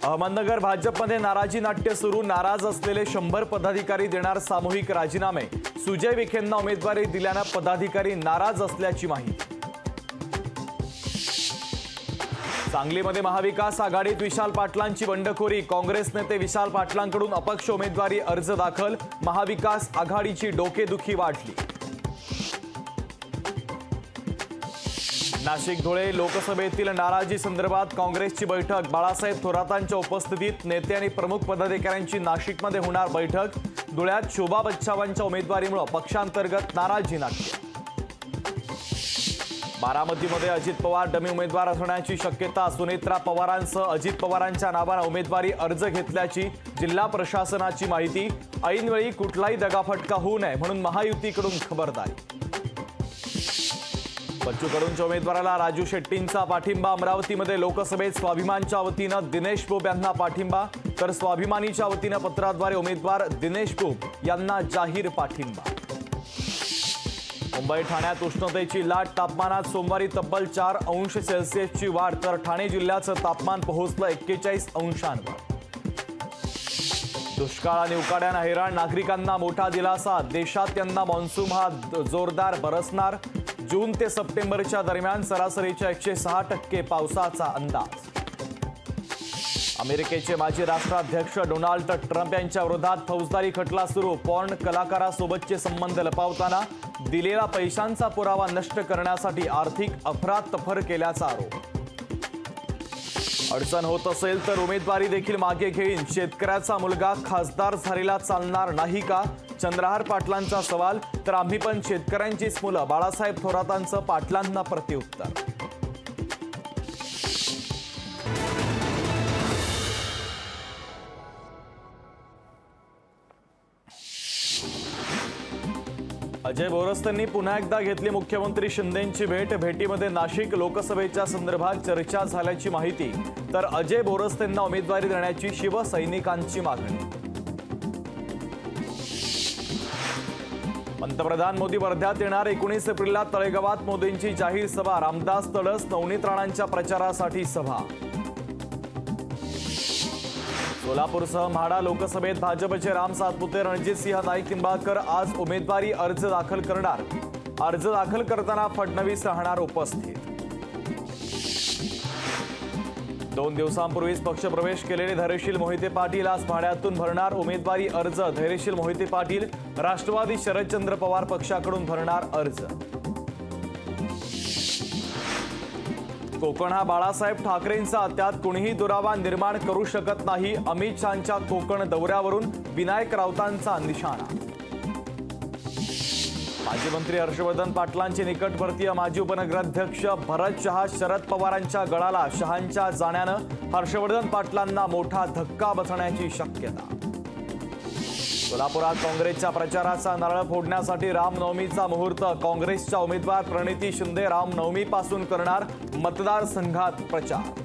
अहमदनगर भाजपमध्ये नाराजी नाट्य सुरू। नाराज असलेले 100 पदाधिकारी देणार सामूहिक राजीनामे। सुजय विखेंना उमेदवारी दिल्याने पदाधिकारी नाराज असल्याची माहिती। सांगलीमध्ये महाविकास आघाडीत विशाल पाटलांची बंडखोरी। काँग्रेस नेते विशाल पाटलांकडून अपक्ष उमेदवारी अर्ज दाखल। महाविकास आघाडीची डोकेदुखी वाढली। नाशिक धुळे लोकसभेतील नाराजी संदर्भात काँग्रेसची बैठक। बाळासाहेब थोरातांच्या उपस्थितीत नेते आणि प्रमुख पदाधिकाऱ्यांची नाशिकमध्ये होणार बैठक। धुळ्यात शोभा बच्छावांच्या उमेदवारीमुळे पक्षांतर्गत नाराजी नाट्य। बारामतीमध्ये अजित पवार डमी उमेदवार असण्याची शक्यता। सुनेत्रा पवारांसह अजित पवारांच्या नावाने उमेदवारी अर्ज घेतल्याची जिल्हा प्रशासनाची माहिती। ऐनवेळी कुठलाही दगाफटका होऊ नये म्हणून महायुतीकडून खबरदारी। बच्चू कडूंच्या उमेदवाराला राजू शेट्टींचा पाठिंबा। अमरावतीमध्ये लोकसभेत स्वाभिमानच्या वतीनं दिनेश बोब यांना पाठिंबा, तर स्वाभिमानीच्या वतीनं पत्राद्वारे उमेदवार दिनेश बोब यांना जाहीर पाठिंबा। मुंबई ठाण्यात उष्णतेची लाट। तापमानात सोमवारी तब्बल 4 अंश सेल्सिअसची वाढ, तर ठाणे जिल्ह्याचं तापमान पोहोचलं 41 अंशांवर। दुष्काळ आणि उकाड्यानं हैराण नागरिकांना मोठा दिलासा। देशात यंदा मान्सून हा जोरदार बरसणार। जून ते सप्टेंबरच्या दरम्यान सरासरीच्या 106% पावसाचा अंदाज। अमेरिकेचे माजी राष्ट्राध्यक्ष डोनाल्ड ट्रम्प यांच्या विरोधात फौजदारी खटला सुरू। पॉर्न कलाकारासोबतचे संबंध लपवताना दिलेला पैशांचा पुरावा नष्ट करण्यासाठी आर्थिक अफरातफर केल्याचा आरोप। अडचण होत असेल तर उमेदवारी देखील मागे घेईन। शेतकऱ्याचा मुलगा खासदार झालेला चालणार नाही का? चंद्रहार पाटलांचा सवाल। तर आम्ही पण शेतकऱ्यांचीच मुलं, बाळासाहेब थोरातांचं पाटलांना प्रत्युत्तर। अजय बोरस्तेंनी पुन्हा एकदा घेतली मुख्यमंत्री शिंदेंची भेट। भेटीमध्ये नाशिक लोकसभेच्या संदर्भात चर्चा झाल्याची माहिती। तर अजय बोरस्तेंना उमेदवारी देण्याची शिवसैनिकांची मागणी। पंतप्रधान मोदी वर्ध्यात येणार। 19 एप्रिलला तळेगावात मोदींची जाहीर सभा। रामदास तडस नवनीत राणांच्या प्रचारासाठी सभा। सोलापूरसह म्हाडा लोकसभेत भाजपचे राम सातपुते, रणजितसिंह नाईक निंबाळकर आज उमेदवारी अर्ज दाखल करणार। अर्ज दाखल करताना फडणवीस राहणार उपस्थित। 2 दिवसांपूर्वीच पक्षप्रवेश केलेले धैर्यशील मोहिते पाटील आज म्हाड्यातून भरणार उमेदवारी अर्ज। धैर्यशील मोहिते पाटील राष्ट्रवादी शरदचंद्र पवार पक्षाकडून भरणार अर्ज। कोकण हा बाळासाहेब ठाकरेंचा, त्यात कुणीही दुरावा निर्माण करू शकत नाही। अमित शहांच्या कोकण दौऱ्यावरून विनायक राऊतांचा निशाणा। माजी मंत्री हर्षवर्धन पाटलांचे निकटवर्तीय माजी उपनगराध्यक्ष भरत शहा शरद पवारांच्या गळाला। शहांच्या जाण्यानं हर्षवर्धन पाटलांना मोठा धक्का बसण्याची शक्यता। सोलापुरात काँग्रेसच्या प्रचाराचा नारळ फोडण्यासाठी रामनवमीचा मुहूर्त। काँग्रेसच्या उमेदवार प्रणिती शिंदे रामनवमीपासून करणार मतदारसंघात प्रचार।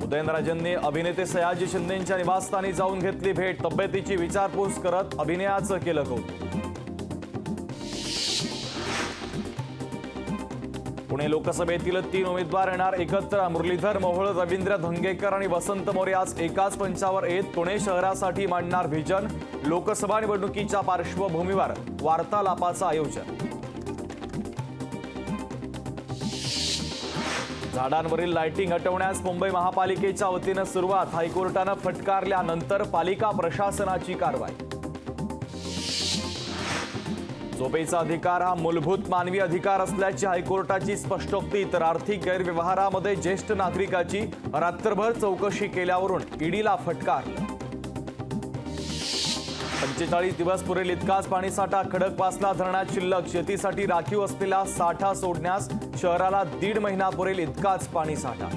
उदयनराजेंनी अभिनेते सयाजी शिंदेंच्या निवासस्थानी जाऊन घेतली भेट। तब्येतीची विचारपूस करत अभिनयाचं केलं कौतुक। पुणे लोकसभेतील 3 उमेदवार येणार एकत्र। मुरलीधर मोहोळ, रवींद्र धंगेकर आणि वसंत मोरे आज एकाच मंचावर येत पुणे शहरासाठी मांडणार व्हिजन। लोकसभा निवडणुकीच्या पार्श्वभूमीवर वार्तालापाचं आयोजन। झाडांवरील लाइटिंग हटवण्यास मुंबई महापालिकेच्या वतीनं सुरुवात। हायकोर्टानं फटकारल्यानंतर पालिका प्रशासनाची कारवाई। झोपेचा अधिकार हा मूलभूत मानवी अधिकार असल्याची हायकोर्टाची स्पष्टोक्ती। तर आर्थिक गैरव्यवहारामध्ये ज्येष्ठ नागरिकाची रात्रभर चौकशी केल्यावरून ईडीला फटकारलं। 45 दिवस पुरेल इतकाच पाणीसाठा खडकवासला धरणात शिल्लक। शेतीसाठी राखीव असलेला साठा सोडण्यास शहराला 1.5 महिना पुरेल इतकाच पाणीसाठा।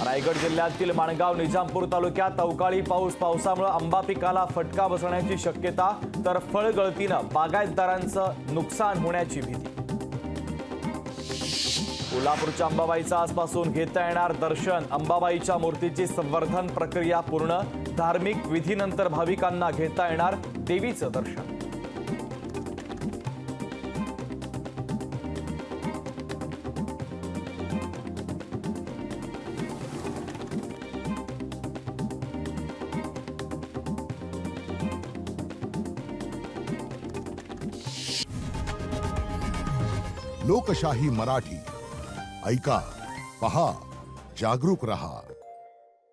रायगड जिल्ह्यातील माणगाव निजामपूर तालुक्यात अवकाळी पावसामुळे आंबा पिकाला फटका बसण्याची शक्यता। तर फळगळतीनं बागायतदारांचं नुकसान होण्याची भीती। कोल्हापूरच्या अंबाबाईचं आजपासून घेता येणार दर्शन। अंबाबाईच्या मूर्तीची संवर्धन प्रक्रिया पूर्ण। धार्मिक विधीनंतर भाविकांना घेता येणार देवीचं दर्शन। लोकशाही मराठी ऐका, पहा, जागरूक रहा.